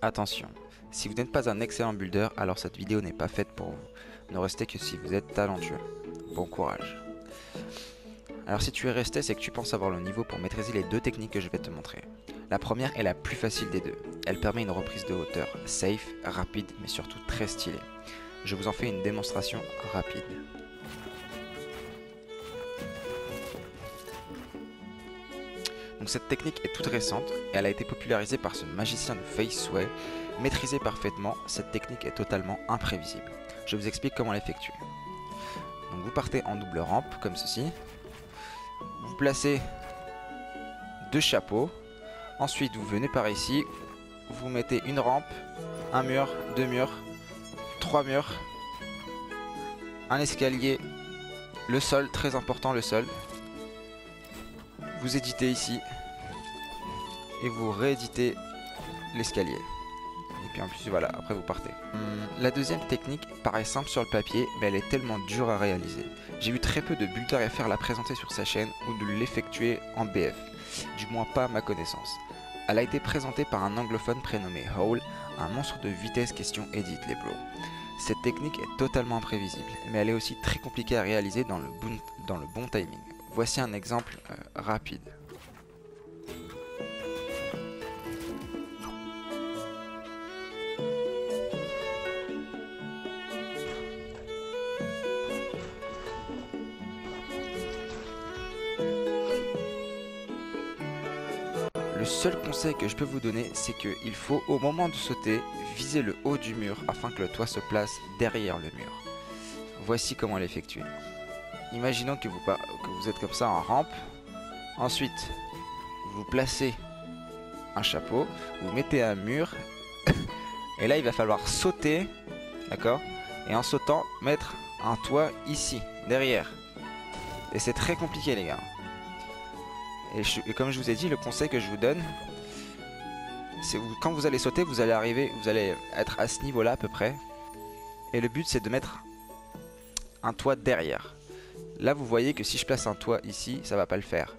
Attention, si vous n'êtes pas un excellent builder, alors cette vidéo n'est pas faite pour vous. Ne restez que si vous êtes talentueux. Bon courage. Alors si tu es resté, c'est que tu penses avoir le niveau pour maîtriser les deux techniques que je vais te montrer. La première est la plus facile des deux. Elle permet une reprise de hauteur safe, rapide, mais surtout très stylée. Je vous en fais une démonstration rapide. Donc cette technique est toute récente et elle a été popularisée par ce magicien de Faceway. Maîtrisée parfaitement, cette technique est totalement imprévisible. Je vous explique comment l'effectuer. Donc vous partez en double rampe comme ceci. Vous placez deux chapeaux. Ensuite vous venez par ici. Vous mettez une rampe, un mur, deux murs, trois murs, un escalier, le sol, très important le sol. Vous éditez ici et vous rééditez l'escalier. Et puis en plus voilà, après vous partez. La deuxième technique paraît simple sur le papier, mais elle est tellement dure à réaliser. J'ai vu très peu de builders FR la présenter sur sa chaîne ou de l'effectuer en BF, du moins pas à ma connaissance. Elle a été présentée par un anglophone prénommé Hole, un monstre de vitesse question edit les bros. Cette technique est totalement imprévisible, mais elle est aussi très compliquée à réaliser dans le bon timing. Voici un exemple rapide. Le seul conseil que je peux vous donner, c'est qu'il faut au moment de sauter, viser le haut du mur afin que le toit se place derrière le mur. Voici comment l'effectuer. Imaginons que vous êtes comme ça en rampe. Ensuite, vous placez un chapeau, vous mettez un mur. Et là, il va falloir sauter. D'accord? Et en sautant, mettre un toit ici, derrière. Et c'est très compliqué, les gars. Et comme je vous ai dit, le conseil que je vous donne, c'est quand vous allez sauter, vous allez être à ce niveau-là à peu près. Et le but, c'est de mettre un toit derrière. Là, vous voyez que si je place un toit ici, ça va pas le faire.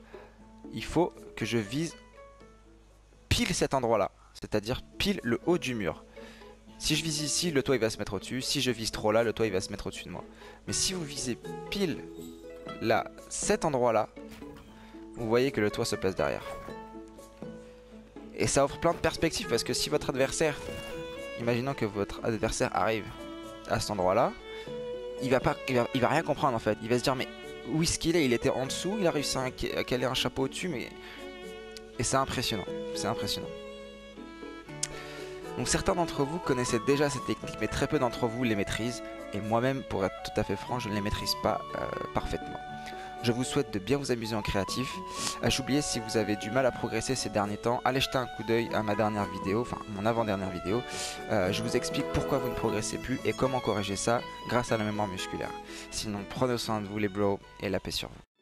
Il faut que je vise pile cet endroit-là, c'est-à-dire pile le haut du mur. Si je vise ici, le toit il va se mettre au-dessus. Si je vise trop là, le toit il va se mettre au-dessus de moi. Mais si vous visez pile là, cet endroit-là, vous voyez que le toit se place derrière. Et ça offre plein de perspectives parce que si votre adversaire, imaginons que votre adversaire arrive à cet endroit-là, il va rien comprendre en fait. Il va se dire mais où est-ce qu'il est? Il était en dessous, il a réussi à caler un chapeau au-dessus, mais... Et c'est impressionnant, c'est impressionnant. Donc certains d'entre vous connaissaient déjà cette technique, mais très peu d'entre vous les maîtrisent. Et moi-même, pour être tout à fait franc, je ne les maîtrise pas parfaitement. Je vous souhaite de bien vous amuser en créatif. J'oubliais, si vous avez du mal à progresser ces derniers temps, allez jeter un coup d'œil à ma dernière vidéo, enfin mon avant-dernière vidéo. Je vous explique pourquoi vous ne progressez plus et comment corriger ça grâce à la mémoire musculaire. Sinon, prenez soin de vous les bros et la paix sur vous.